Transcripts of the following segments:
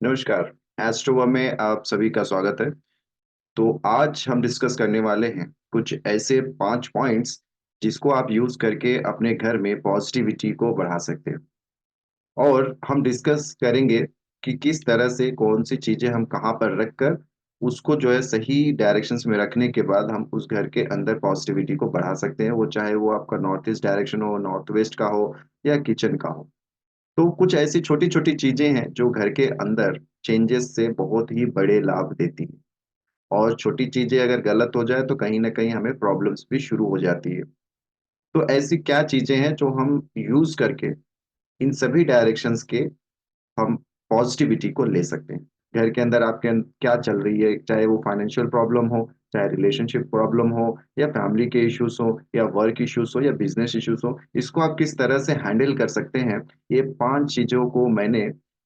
नमस्कार। एस्ट्रोवा में आप सभी का स्वागत है। तो आज हम डिस्कस करने वाले हैं कुछ ऐसे 5 पॉइंट्स जिसको आप यूज़ करके अपने घर में पॉजिटिविटी को बढ़ा सकते हैं। और हम डिस्कस करेंगे कि किस तरह से कौन-सी चीज़ें हम कहाँ पर रख कर उसको जो है सही डायरेक्शंस में रखने के बाद हम उस घर के अंदर पॉजिटिविटी को बढ़ा सकते हैं। वो चाहे वो आपका नॉर्थ ईस्ट डायरेक्शन हो, नॉर्थ वेस्ट का हो या किचन का हो। तो कुछ ऐसी छोटी-छोटी चीज़ें हैं जो घर के अंदर चेंजेस से बहुत ही बड़े लाभ देती हैं और छोटी चीज़ें अगर गलत हो जाए तो कहीं न कहीं हमें प्रॉब्लम्स भी शुरू हो जाती है। तो ऐसी क्या चीज़ें हैं जो हम यूज़ करके इन सभी डायरेक्शंस के हम पॉजिटिविटी को ले सकते हैं? घर के अंदर आपके क्या चल रही है, चाहे वो फाइनेंशियल प्रॉब्लम हो, चाहे रिलेशनशिप प्रॉब्लम हो या फैमिली के इश्यूज़ हो या वर्क इश्यूज़ हो या बिज़नेस इश्यूज़ हो, इसको आप किस तरह से हैंडल कर सकते हैं, ये 5 चीज़ों को मैंने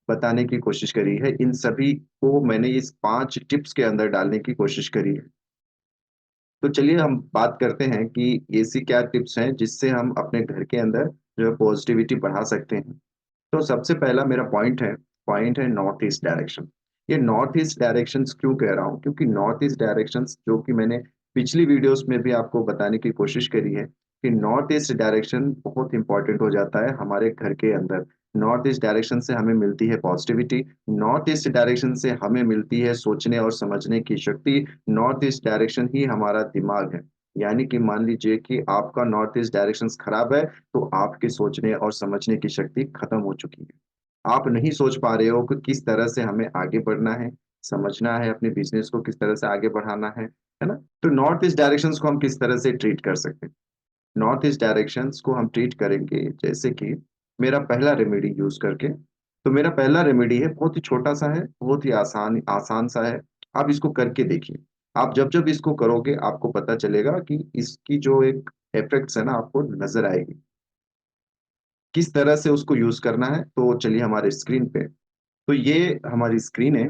बताने की कोशिश करी है। इन सभी को मैंने इस 5 टिप्स के अंदर डालने की कोशिश करी है। तो चलिए हम बात करते हैं कि ऐसी क्या टिप्स हैं जिससे हम अपने घर के अंदर जो है पॉजिटिविटी बढ़ा सकते हैं। तो सबसे पहला मेरा पॉइंट है नॉर्थ ईस्ट डायरेक्शन। ये नॉर्थ ईस्ट डायरेक्शंस क्यों कह रहा हूँ? क्योंकि नॉर्थ ईस्ट डायरेक्शंस जो कि मैंने पिछली वीडियोस में भी आपको बताने की कोशिश करी है कि नॉर्थ ईस्ट डायरेक्शन बहुत इंपॉर्टेंट हो जाता है हमारे घर के अंदर। नॉर्थ ईस्ट डायरेक्शन से हमें मिलती है पॉजिटिविटी, नॉर्थ ईस्ट डायरेक्शन से हमें मिलती है सोचने और समझने की शक्ति, नॉर्थ ईस्ट डायरेक्शन ही हमारा दिमाग है। यानी कि मान लीजिए कि आपका नॉर्थ ईस्ट डायरेक्शंस खराब है, तो आपके सोचने और समझने की शक्ति खत्म हो चुकी है। आप नहीं सोच पा रहे हो कि किस तरह से हमें आगे बढ़ना है, समझना है अपने बिज़नेस को किस तरह से आगे बढ़ाना है ना? तो नॉर्थ ईस्ट डायरेक्शंस को हम किस तरह से ट्रीट कर सकते हैं? नॉर्थ ईस्ट डायरेक्शंस को हम ट्रीट करेंगे जैसे कि मेरा पहला रेमेडी यूज़ करके। तो मेरा पहला रेमेडी है, बहुत ही छोटा-सा है, बहुत ही आसान-सा है। आप इसको करके देखिए। आप जब-जब इसको करोगे आपको पता चलेगा कि इसकी जो एक इफ़ेक्ट्स है ना आपको नज़र आएगी। किस तरह से उसको यूज़ करना है, तो चलिए हमारे स्क्रीन पे। तो ये हमारी स्क्रीन है।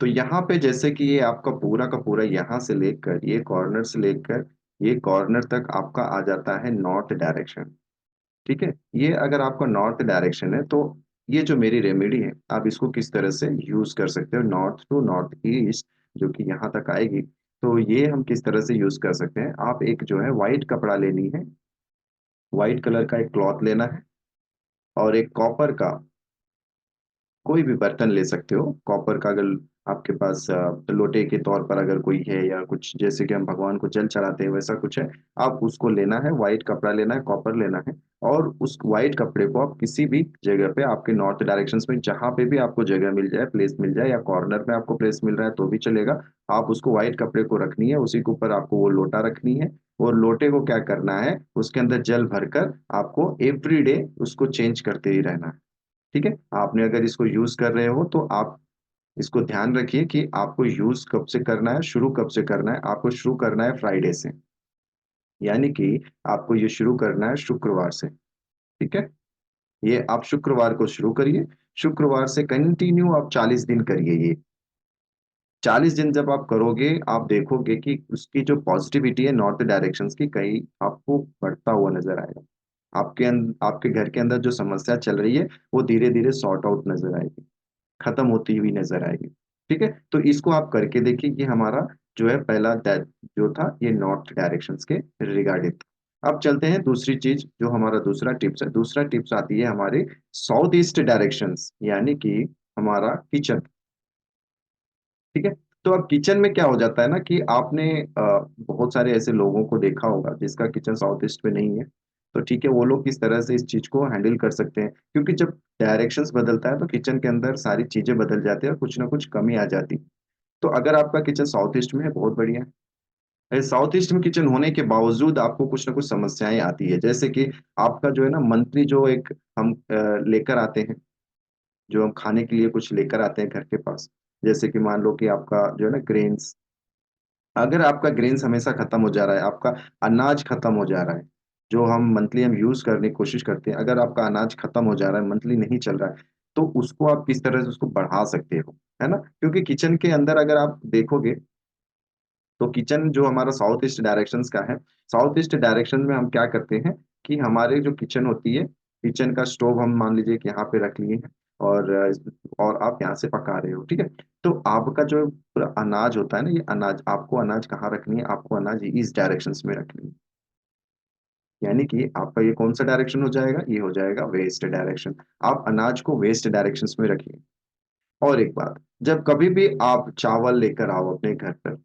तो यहाँ पे जैसे कि ये आपका पूरा का पूरा यहाँ से लेकर ये कॉर्नर से लेकर ये कॉर्नर तक आपका आ जाता है नॉर्थ डायरेक्शन, ठीक है? ये अगर आपका नॉर्थ डायरेक्शन है तो ये जो मेरी रेमेडी है, आप इसको किस तरह से यूज़ कर सकते हो नॉर्थ टू नॉर्थ ईस्ट जो कि यहाँ तक आएगी। तो ये हम किस तरह से यूज़ कर सकते हैं, आप एक जो है व्हाइट कपड़ा लेनी है, व्हाइट कलर का एक क्लॉथ लेना है और एक कॉपर का कोई भी बर्तन ले सकते हो। कॉपर का अगर आपके पास लोटे के तौर पर अगर कोई है या कुछ जैसे कि हम भगवान को जल चढ़ाते हैं वैसा कुछ है, आप उसको लेना है, व्हाइट कपड़ा लेना है, कॉपर लेना है और उस व्हाइट कपड़े को आप किसी भी जगह पे आपके नॉर्थ डायरेक्शंस में जहाँ पे भी आपको जगह मिल जाए, प्लेस मिल जाए या कॉर्नर में आपको प्लेस मिल रहा है तो भी चलेगा। आप उसको व्हाइट कपड़े को रखनी है, उसी के ऊपर आपको वो लोटा रखनी है और लोटे को क्या करना है, उसके अंदर जल भरकर आपको एवरीडे उसको चेंज करते ही रहना है। ठीक है? आपने अगर इसको यूज़ कर रहे हो तो आप इसको ध्यान रखिए कि आपको यूज़ कब से करना है, शुरू कब से करना है। आपको शुरू करना है फ्राइडे से, यानी कि आपको ये शुरू करना है शुक्रवार से, ठीक है? ये आप शुक्रवार को शुरू करिए, शुक्रवार से कंटिन्यू आप 40 दिन करिए ये। 40 दिन जब आप करोगे, आप देखोगे कि उसकी जो पॉज़िटिविटी है नॉर्थ डायरेक्शंस की कहीं आपको बढ़ता हुआ नज़र आएगा। आपके घर के अंदर जो समस्या चल रही है, वो धीरे-धीरे सॉर्ट आउट नज़र आएगी। खत्म होती हुई नज़र आएगी। ठीक है? तो इसको आप करके देखिए कि हमारा जो है पहला जो था ये नॉर्थ डायरेक्शंस के रिगार्डिंग था। अब चलते हैं दूसरी चीज़ जो हमारा दूसरा टिप्स है। दूसरा टिप्स आती है हमारे साउथ ईस्ट डायरेक्शंस यानी कि हमारा किचन, ठीक है? तो अब किचन में क्या हो जाता है ना कि आपने बहुत सारे ऐसे लोगों को देखा होगा जिसका किचन साउथ ईस्ट में नहीं है। तो ठीक है, वो लोग किस तरह से इस चीज़ को हैंडल कर सकते हैं क्योंकि जब डायरेक्शंस बदलता है तो किचन के अंदर सारी चीज़ें बदल जाती है और कुछ ना कुछ कमी आ जाती है। तो अगर आपका किचन साउथ ईस्ट में है, बहुत बढ़िया है। साउथ ईस्ट में किचन होने के बावजूद आपको कुछ ना कुछ समस्याएँ आती है। जैसे कि आपका जो है ना मंथली जो एक हम लेकर आते हैं, जो हम खाने के लिए कुछ लेकर आते हैं घर के पास। जैसे कि मान लो कि आपका जो है ना ग्रेन्स, अगर आपका ग्रेन्स हमेशा खत्म हो जा रहा है, आपका अनाज खत्म हो जा रहा है, जो हम मंथली हम यूज़ करने की कोशिश करते हैं, अगर आपका अनाज खत्म हो जा रहा है, मंथली नहीं चल रहा है, तो उसको आप किस तरह से उसको बढ़ा सकते हो, है ना? क्योंकि किचन के अंदर अगर आप देखोगे, तो किचन जो हमारा साउथ ईस्ट डायरेक्शंस का है, साउथ ईस्ट डायरेक्शन में हम क्या करते हैं कि हमारे जो किचन होती है, किचन का स्टोव हम मान लीजिए कि यहाँ पे रख लिए हैं और आप यहाँ से पका रहे हो, ठीक है। तो आपका जो पूरा अनाज होता है ना, ये अनाज आपको अनाज कहाँ रखनी है, आपको अनाज इस डायरेक्शन में रखनी है। यानी कि आपका ये कौन सा डायरेक्शन हो जाएगा, ये हो जाएगा वेस्ट डायरेक्शन। आप अनाज को वेस्ट डायरेक्शन में रखिए। और एक बात, जब कभी भी आप चावल लेकर आओ अपने घर पर,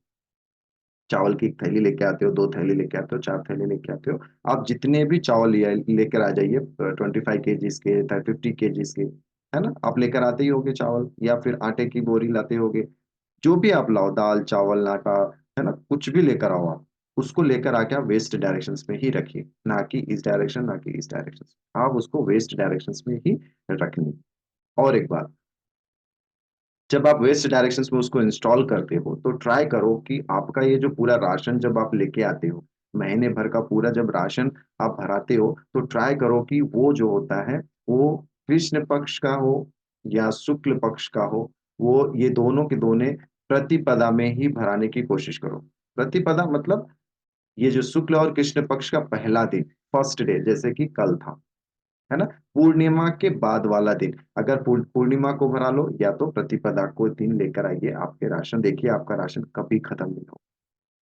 चावल की एक थैली लेके आते हो, दो थैली लेके आते हो, चार थैली लेके आते हो, आप जितने भी चावल लेकर आ जाइए, 25 केजीज के, 50 केजीज के, है ना, आप लेकर आते ही होगे चावल, या फिर आटे की बोरी लाते होगे। जो भी आप लाओ, दाल चावल आटा, है ना, कुछ भी लेकर आओ आप, उसको लेकर आके आप वेस्ट डायरेक्शन में ही रखिए, ना कि इस डायरेक्शन, ना कि इस डायरेक्शन। आप उसको वेस्ट डायरेक्शन में ही रखनी। और एक बात, जब आप वेस्ट डायरेक्शंस में उसको इंस्टॉल करते हो तो ट्राई करो कि आपका ये जो पूरा राशन जब आप लेके आते हो, महीने भर का पूरा जब राशन आप भराते हो, तो ट्राई करो कि वो जो होता है वो कृष्ण पक्ष का हो या शुक्ल पक्ष का हो, वो ये दोनों के दोनों प्रतिपदा में ही भराने की कोशिश करो। प्रतिपदा मतलब ये जो शुक्ल और कृष्ण पक्ष का पहला दिन, फर्स्ट डे, जैसे कि कल था, है ना, पूर्णिमा के बाद वाला दिन। अगर पूर्णिमा को भरा लो, या तो प्रतिपदा को दिन लेकर आइए, आपके राशन देखिए, आपका राशन कभी खत्म नहीं हो।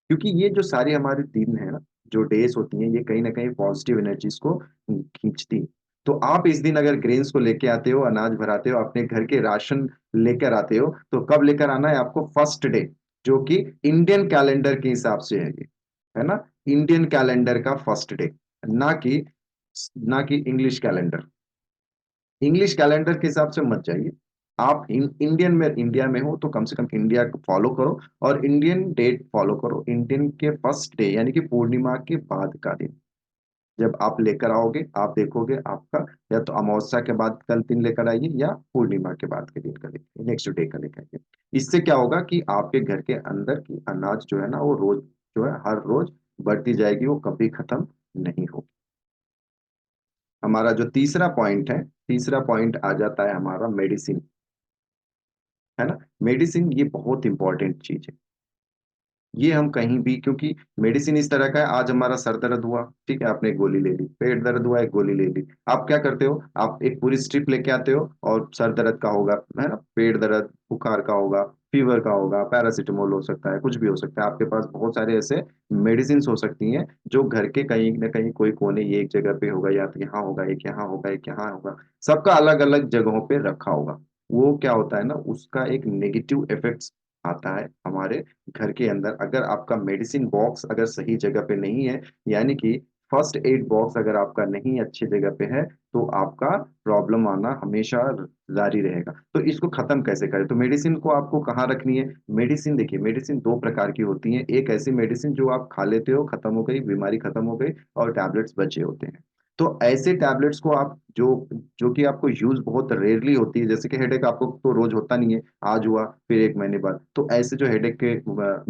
क्योंकि ये जो सारी हमारी दिन है ना, जो डेज होती हैं, ये कहीं ना कहीं पॉजिटिव एनर्जीज को खींचती। तो आप इस दिन अगर ग्रेन्स को लेके आते हो, अनाज भराते हो, अपने घर के राशन लेकर आते हो, तो कब लेकर आना है आपको, फर्स्ट डे, जो कि इंडियन कैलेंडर के हिसाब से है ये, है ना, इंडियन कैलेंडर का फर्स्ट डे, ना कि ना कि इंग्लिश कैलेंडर। इंग्लिश कैलेंडर के हिसाब से मत जाइए। आप इंडियन में, इंडिया में हो तो कम से कम इंडिया को फॉलो करो, और इंडियन डेट फॉलो करो, इंडियन के फर्स्ट डे यानी कि पूर्णिमा के बाद का दिन जब आप लेकर आओगे, आप देखोगे आपका, या तो अमावस्या के बाद कल दिन लेकर आइए, या पूर्णिमा के बाद के दिन का लेकर, नेक्स्ट डे का लेकर आइए। इससे क्या होगा कि आपके घर के अंदर की अनाज जो है ना, वो रोज जो है, हर रोज बढ़ती जाएगी, वो कभी खत्म नहीं होगी। हमारा जो तीसरा पॉइंट है, तीसरा पॉइंट आ जाता है हमारा मेडिसिन, है ना। मेडिसिन ये बहुत इंपॉर्टेंट चीज है। ये हम कहीं भी, क्योंकि मेडिसिन इस तरह का है, आज हमारा सर दर्द हुआ, ठीक है, आपने एक गोली ले ली, पेट दर्द हुआ, एक गोली ले ली, आप क्या करते हो, आप एक पूरी स्ट्रिप लेके आते हो, और सर दर्द का होगा, है ना, पेट दर्द, बुखार का होगा, फीवर का होगा, पैरासीटामोल हो सकता है, कुछ भी हो सकता है, आपके पास बहुत सारे ऐसे मेडिसिन हो सकती हैं, जो घर के कहीं ना कहीं कोई कोने, ये एक जगह पे होगा, या तो यहाँ होगा, एक यहाँ होगा, एक यहाँ होगा, सबका अलग अलग जगहों पे रखा होगा। वो क्या होता है ना, उसका एक नेगेटिव इफेक्ट आता है हमारे घर के अंदर। अगर आपका मेडिसिन बॉक्स अगर सही जगह पे नहीं है, यानी कि फर्स्ट एड बॉक्स अगर आपका नहीं अच्छी जगह पे है, तो आपका प्रॉब्लम आना हमेशा जारी रहेगा। तो इसको खत्म कैसे करें, तो मेडिसिन को आपको कहाँ रखनी है। मेडिसिन देखिए, मेडिसिन दो प्रकार की होती है, एक ऐसी मेडिसिन जो आप खा लेते हो, खत्म हो गई, बीमारी खत्म हो गई, और टैबलेट्स बचे होते हैं। तो ऐसे टैबलेट्स को आप जो जो कि आपको यूज बहुत रेयरली होती है, जैसे कि हेडेक आपको तो रोज होता नहीं है, आज हुआ फिर एक महीने बाद, तो ऐसे जो हेडेक के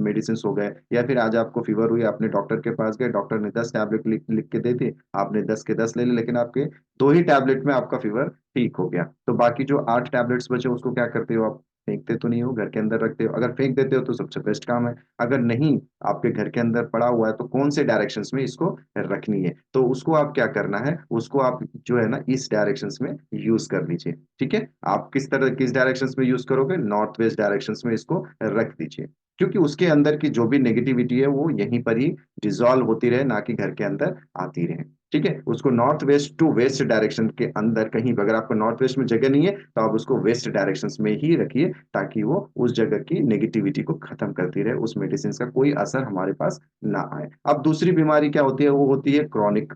मेडिसिन हो गए, या फिर आज आपको फीवर हुई, आपने डॉक्टर के पास गए, डॉक्टर ने 10 टैबलेट लिख लिख के दे दी, आपने 10 के 10 ले ली, लेकिन आपके दो ही टैबलेट में आपका फीवर ठीक हो गया, तो बाकी जो 8 टैबलेट्स बचे उसको क्या करते हो आप, फेंकते तो नहीं हो, घर के अंदर रखते हो। अगर फेंक देते हो तो सबसे बेस्ट काम है। अगर नहीं, आपके घर के अंदर पड़ा हुआ है, तो कौन से डायरेक्शंस में इसको रखनी है, तो उसको आप क्या करना है, उसको आप जो है ना, इस डायरेक्शंस में यूज कर लीजिए, ठीक है। आप किस तरह, किस डायरेक्शंस में यूज करोगे, नॉर्थ वेस्ट डायरेक्शंस में इसको रख दीजिए, क्योंकि उसके अंदर की जो भी नेगेटिविटी है वो यहीं पर ही डिसॉल्व होती रहे, ना कि घर के अंदर आती रहे, ठीक है। उसको north west to west direction के अंदर कहीं भी, अगर आपको नॉर्थ वेस्ट में जगह नहीं है, तो आप उसको वेस्ट डायरेक्शन में ही रखिए, ताकि वो उस जगह की नेगेटिविटी को खत्म करती रहे, उस मेडिसिन का कोई असर हमारे पास ना आए। अब दूसरी बीमारी क्या होती है, वो होती है क्रॉनिक,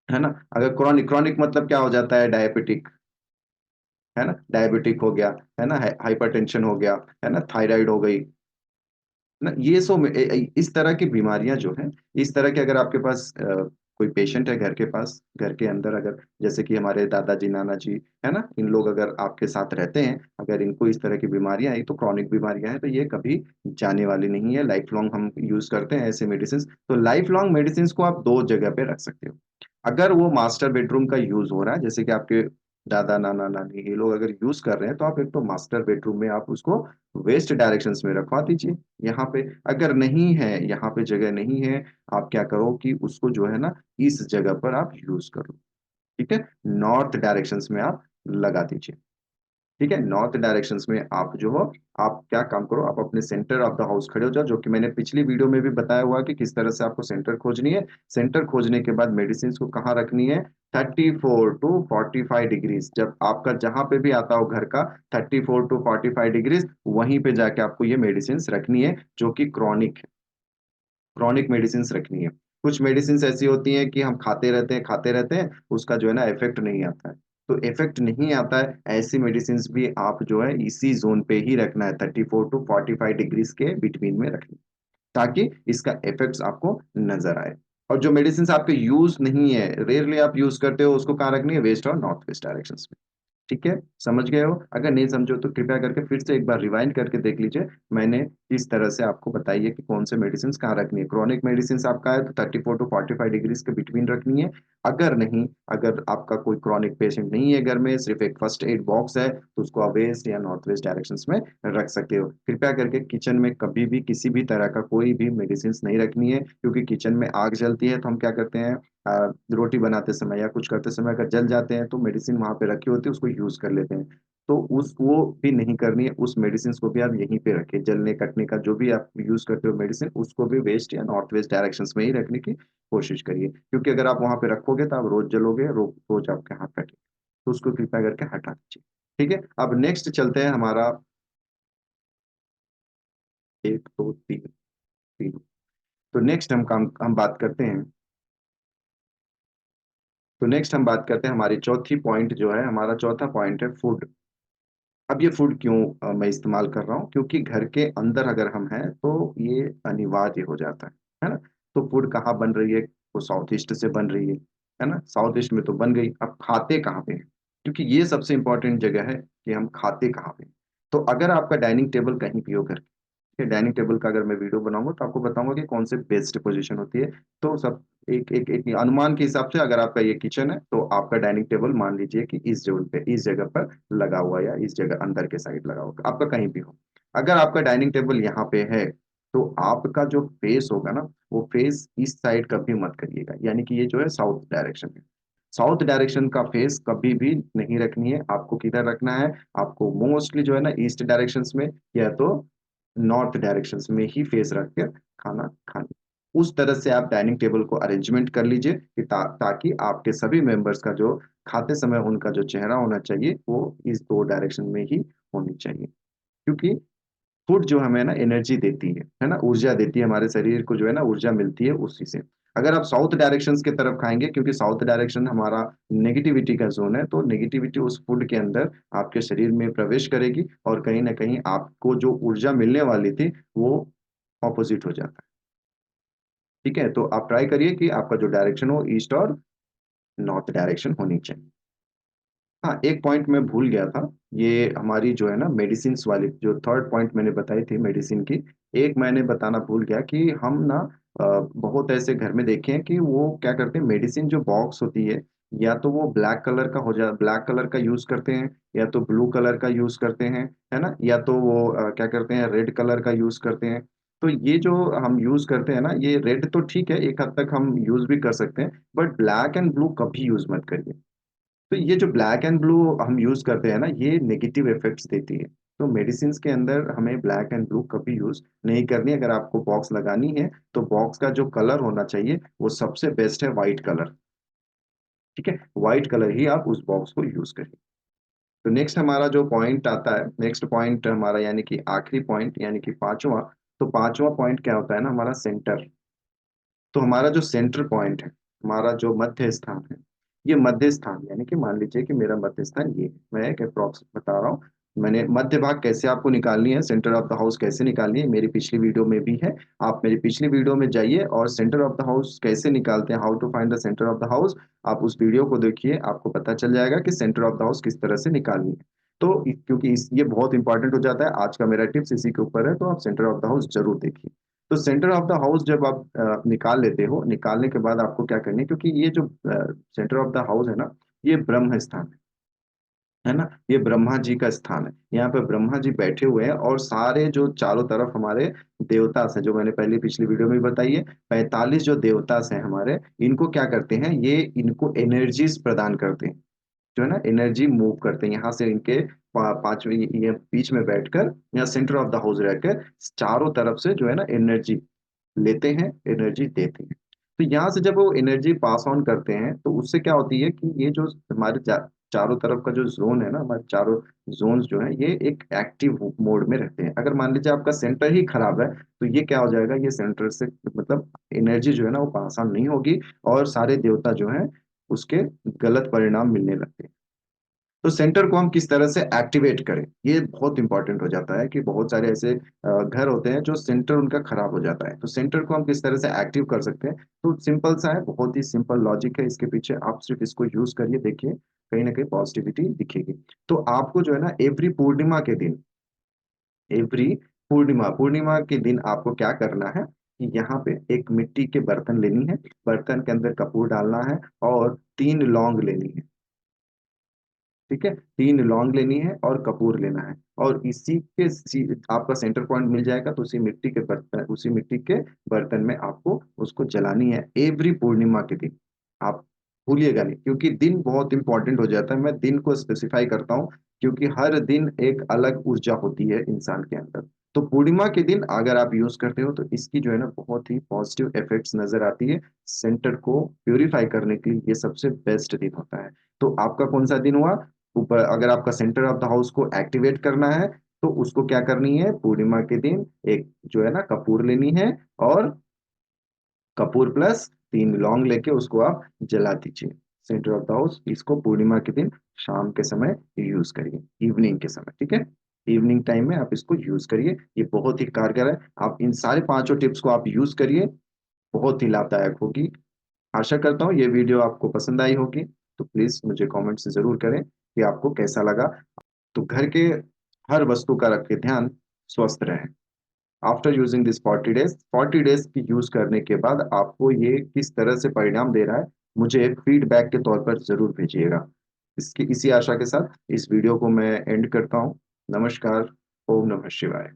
है ना। अगर क्रॉनिक, क्रॉनिक मतलब क्या हो जाता है, डायबिटिक, है ना, डायबिटिक हो गया, है ना, हाइपरटेंशन हो गया, है ना, थायराइड हो गई ना, ये सब इस तरह की बीमारियां जो हैं, इस तरह के अगर आपके पास कोई पेशेंट है घर के पास, घर के अंदर, अगर जैसे कि हमारे दादाजी नाना जी, है ना, इन लोग अगर आपके साथ रहते हैं, अगर इनको इस तरह की बीमारियां आई, तो क्रॉनिक बीमारियां हैं, तो ये कभी जाने वाली नहीं है, लाइफ लॉन्ग हम यूज करते हैं ऐसे मेडिसिन। तो लाइफ लॉन्ग मेडिसिन को आप दो जगह पे रख सकते हो। अगर वो मास्टर बेडरूम का यूज हो रहा है, जैसे कि आपके दादा नाना नानी ये लोग अगर यूज कर रहे हैं, तो आप एक तो मास्टर बेडरूम में आप उसको वेस्ट डायरेक्शंस में रखवा दीजिए, यहाँ पे। अगर नहीं है, यहाँ पे जगह नहीं है, आप क्या करो कि उसको जो है ना, इस जगह पर आप यूज करो, ठीक है, नॉर्थ डायरेक्शंस में आप लगा दीजिए। ठीक है, नॉर्थ डायरेक्शंस में आप जो हो, आप क्या काम करो, आप अपने सेंटर ऑफ द हाउस खड़े हो जाओ, जो कि मैंने पिछली वीडियो में भी बताया हुआ कि किस तरह से आपको सेंटर खोजनी है। सेंटर खोजने के बाद मेडिसिन को कहाँ रखनी है, 34 to 45 डिग्रीज, जब आपका जहां पे भी आता हो घर का 34 to 45 डिग्रीज, वहीं पे जाके आपको ये मेडिसिन रखनी है जो कि क्रॉनिक मेडिसिन रखनी है। कुछ मेडिसिन ऐसी होती हैं कि हम खाते रहते हैं उसका जो है ना इफेक्ट नहीं आता है। तो इफेक्ट नहीं आता है, ऐसी मेडिसिन भी आप जो है इसी जोन पे ही रखना है, 34 to 45 डिग्रीज के बिटवीन में रखना है, ताकि इसका इफेक्ट्स आपको नजर आए। और जो मेडिसिन आपके यूज नहीं है, रेयरली आप यूज करते हो, उसको कहाँ रखनी है, वेस्ट और नॉर्थ वेस्ट डायरेक्शन। ठीक है, समझ गए हो? अगर नहीं समझो तो कृपया करके फिर से एक बार रिवाइंड करके देख लीजिए, मैंने किस तरह से आपको बताई है कि कौन से मेडिसिन कहाँ रखनी है। क्रॉनिक मेडिसिन आपका है तो 34 to 45 डिग्रीज के बिटवीन रखनी है। अगर नहीं, अगर आपका कोई क्रॉनिक पेशेंट नहीं है घर में, सिर्फ एक फर्स्ट एड बॉक्स है, तो उसको आप वेस्ट या नॉर्थ वेस्ट डायरेक्शन में रख सकते हो। कृपया करके किचन में कभी भी किसी भी तरह का कोई भी मेडिसिन नहीं रखनी है, क्योंकि किचन में आग जलती है तो हम क्या करते हैं, रोटी बनाते समय या कुछ करते समय अगर जल जाते हैं तो मेडिसिन वहां पे रखी होती है, उसको यूज कर लेते हैं। तो उस वो भी नहीं करनी है, उस मेडिसिन को भी आप यहीं पे रखें। जलने कटने का जो भी आप यूज करते हो मेडिसिन, उसको भी वेस्ट या नॉर्थ वेस्ट डायरेक्शन में ही रखने की कोशिश करिए, क्योंकि अगर आप वहां पे रखोगे तो आप रोज जलोगे, रोज आपके हाथ कटेंगे। तो उसको कृपया करके हटा दीजिए। ठीक है, अब नेक्स्ट चलते हैं हमारा, एक दो तीन, तीन। तो नेक्स्ट हम बात करते हैं, तो नेक्स्ट हम बात करते हैं हमारी चौथी पॉइंट जो है, हमारा चौथा पॉइंट है फूड। अब ये फूड क्यों मैं इस्तेमाल कर रहा हूँ, क्योंकि घर के अंदर अगर हम हैं तो ये अनिवार्य हो जाता है ना। तो फूड कहाँ बन रही है, वो साउथ ईस्ट से बन रही है ना, साउथ ईस्ट में तो बन गई, अब खाते कहाँ पे हैं, क्योंकि ये सबसे इंपॉर्टेंट जगह है कि हम खाते कहाँ पे हैं। तो अगर आपका डाइनिंग टेबल कहीं भी हो घर के, डाइनिंग टेबल का अगर मैं वीडियो बनाऊंगा तो आपको बताऊंगा कि कौन से बेस्ट पोजीशन होती है। तो सब एक अनुमान के हिसाब से, अगर आपका ये किचन है तो आपका डाइनिंग टेबल मान लीजिए कि इस जगह पे, इस जगह पर लगा हुआ, या इस जगह अंदर के साइड लगा हुआ, आपका कहीं भी हो। अगर आपका डाइनिंग टेबल यहाँ पे है तो आपका जो फेस होगा ना, वो फेस इस साइड कभी मत करिएगा, यानी कि ये जो है साउथ डायरेक्शन है। साउथ डायरेक्शन का फेस कभी भी नहीं रखनी है, आपको किधर रखना है, आपको मोस्टली जो है ना ईस्ट डायरेक्शन में या तो नॉर्थ डायरेक्शन में ही फेस रख कर खाना खाने। उस तरह से आप डाइनिंग टेबल को अरेंजमेंट कर लीजिए कि ताकि आपके सभी मेंबर्स का जो खाते समय उनका जो चेहरा होना चाहिए वो इस दो डायरेक्शन में ही होनी चाहिए। क्योंकि फूड जो हमें ना एनर्जी देती है ना, ऊर्जा देती है, हमारे शरीर को जो है ना ऊर्जा मिलती है उसी से। अगर आप साउथ डायरेक्शन के तरफ खाएंगे, क्योंकि साउथ डायरेक्शन हमारा नेगेटिविटी का जोन है, तो नेगेटिविटी उस फूड के अंदर आपके शरीर में प्रवेश करेगी, और कहीं ना कहीं आपको जो ऊर्जा मिलने वाली थी वो ऑपोजिट हो जाता है। ठीक है, तो आप ट्राई करिए कि आपका जो डायरेक्शन हो ईस्ट और नॉर्थ डायरेक्शन होनी चाहिए। हाँ, एक पॉइंट मैं भूल गया था, ये हमारी जो है ना मेडिसिन वाली जो थर्ड पॉइंट मैंने बताई थी मेडिसिन की, एक मैंने बताना भूल गया कि हम ना बहुत ऐसे घर में देखे हैं कि वो क्या करते हैं, मेडिसिन जो बॉक्स होती है, या तो वो ब्लैक कलर का यूज करते हैं, या तो ब्लू कलर का यूज करते हैं, है ना, या तो वो क्या करते हैं, रेड कलर का यूज करते हैं। तो ये जो हम यूज करते हैं ना, ये रेड तो ठीक है, एक हद तक हम यूज भी कर सकते हैं, बट ब्लैक एंड ब्लू कभी यूज मत करिए। तो ये जो ब्लैक एंड ब्लू हम यूज करते हैं ना, ये नेगेटिव इफेक्ट्स देती है। तो मेडिसिन के अंदर हमें ब्लैक एंड ब्लू कभी यूज नहीं करनी। अगर आपको बॉक्स लगानी है तो बॉक्स का जो कलर होना चाहिए वो सबसे बेस्ट है व्हाइट कलर। ठीक है, व्हाइट कलर ही आप उस बॉक्स को यूज करिए। तो नेक्स्ट हमारा जो पॉइंट आता है, नेक्स्ट पॉइंट हमारा यानी कि आखिरी पॉइंट, यानी कि पांचवा। तो पांचवा पॉइंट क्या होता है ना, हमारा सेंटर। तो हमारा जो सेंटर पॉइंट है, हमारा जो मध्य स्थान है, ये मध्य स्थान यानी कि मान लीजिए कि मेरा मध्य स्थान ये है। मैं एक अप्रॉक्स बता रहा हूँ, मैंने मध्य भाग कैसे आपको निकालनी है, सेंटर ऑफ द हाउस कैसे निकालनी है, मेरी पिछली वीडियो में भी है। आप मेरी पिछली वीडियो में जाइए और सेंटर ऑफ द हाउस कैसे निकालते हैं, how to find the centre of the house, आप उस वीडियो को देखिए, आपको पता चल जाएगा कि सेंटर ऑफ द हाउस किस तरह से निकालनी है। तो क्योंकि ये बहुत इंपॉर्टेंट हो जाता है, आज का मेरा टिप्स इसी के ऊपर है, तो आप सेंटर ऑफ द हाउस जरूर देखिए। तो सेंटर ऑफ द हाउस जब आप निकाल लेते हो, निकालने के बाद आपको क्या करनी है, क्योंकि ये जो सेंटर ऑफ द हाउस है ना, ये ब्रह्म स्थान है ना, ये ब्रह्मा जी का स्थान है। यहाँ पे ब्रह्मा जी बैठे हुए हैं, और सारे जो चारों तरफ हमारे देवता हैं, जो मैंने पहले पिछली वीडियो में भी बताई है, 45 जो देवता हैं हमारे, इनको क्या करते हैं, ये इनको एनर्जीज प्रदान करते हैं, जो है ना एनर्जी मूव करते हैं यहाँ से, इनके पांच ये बीच में बैठकर या सेंटर ऑफ द हाउस रहकर चारों तरफ से जो है ना एनर्जी लेते हैं, एनर्जी देते हैं। तो यहाँ से जब वो एनर्जी पास ऑन करते हैं तो उससे क्या होती है कि ये जो हमारे चारों तरफ का जो जोन है ना, हमारे चारों जोन्स जो है ये एक एक्टिव मोड में रहते हैं। अगर मान लीजिए आपका सेंटर ही खराब है तो ये क्या हो जाएगा, ये सेंटर से मतलब एनर्जी जो है ना वो पास ऑन नहीं होगी और सारे देवता जो है उसके गलत परिणाम मिलने लगते हैं। तो सेंटर को हम किस तरह से एक्टिवेट करें, ये बहुत इंपॉर्टेंट हो जाता है कि बहुत सारे ऐसे घर होते हैं जो सेंटर उनका खराब हो जाता है। तो सेंटर को हम किस तरह से एक्टिव कर सकते हैं, तो सिंपल सा है, बहुत ही सिंपल लॉजिक है इसके पीछे। आप सिर्फ इसको यूज करिए, देखिए कहीं ना कहीं पॉजिटिविटी दिखेगी। तो आपको जो है ना एवरी पूर्णिमा के दिन, एवरी पूर्णिमा पूर्णिमा के दिन आपको क्या करना है कि यहाँ पे एक मिट्टी के बर्तन लेनी है, बर्तन के अंदर कपूर डालना है और 3 लौंग लेनी है। ठीक है, 3 लौंग लेनी है और कपूर लेना है, और इसी के आपका सेंटर पॉइंट मिल जाएगा। तो उसी मिट्टी के बर्तन में आपको उसको जलानी है एवरी पूर्णिमा के दिन। आप भूलिएगा नहीं, क्योंकि दिन बहुत इंपॉर्टेंट हो जाता है। मैं दिन को स्पेसिफाई करता हूँ क्योंकि हर दिन एक अलग ऊर्जा होती है इंसान के अंदर। तो पूर्णिमा के दिन अगर आप यूज करते हो तो इसकी जो है ना बहुत ही पॉजिटिव इफेक्ट्स नजर आती है। सेंटर को प्यूरिफाई करने के लिए ये सबसे बेस्ट दिन होता है। तो आपका कौन सा दिन हुआ? ऊपर अगर आपका सेंटर ऑफ द हाउस को एक्टिवेट करना है तो उसको क्या करनी है, पूर्णिमा के दिन एक जो है ना कपूर लेनी है, और कपूर प्लस 3 लौंग लेके उसको आप जला दीजिए सेंटर ऑफ द हाउस। इसको पूर्णिमा के दिन शाम के समय यूज करिए, इवनिंग के समय, ठीक है। इवनिंग टाइम में आप इसको यूज करिए, ये बहुत ही कारगर है। आप इन सारे पांचों टिप्स को आप यूज करिए, बहुत ही लाभदायक होगी। आशा करता हूँ ये वीडियो आपको पसंद आई होगी। तो प्लीज मुझे कमेंट से जरूर करें कि आपको कैसा लगा। तो घर के हर वस्तु का रखें ध्यान, स्वस्थ रहें। After using this 40 days, 40 days की यूज करने के बाद आपको ये किस तरह से परिणाम दे रहा है मुझे फीडबैक के तौर पर जरूर भेजिएगा। इसी आशा के साथ इस वीडियो को मैं एंड करता हूँ। नमस्कार। ओम नमः शिवाय।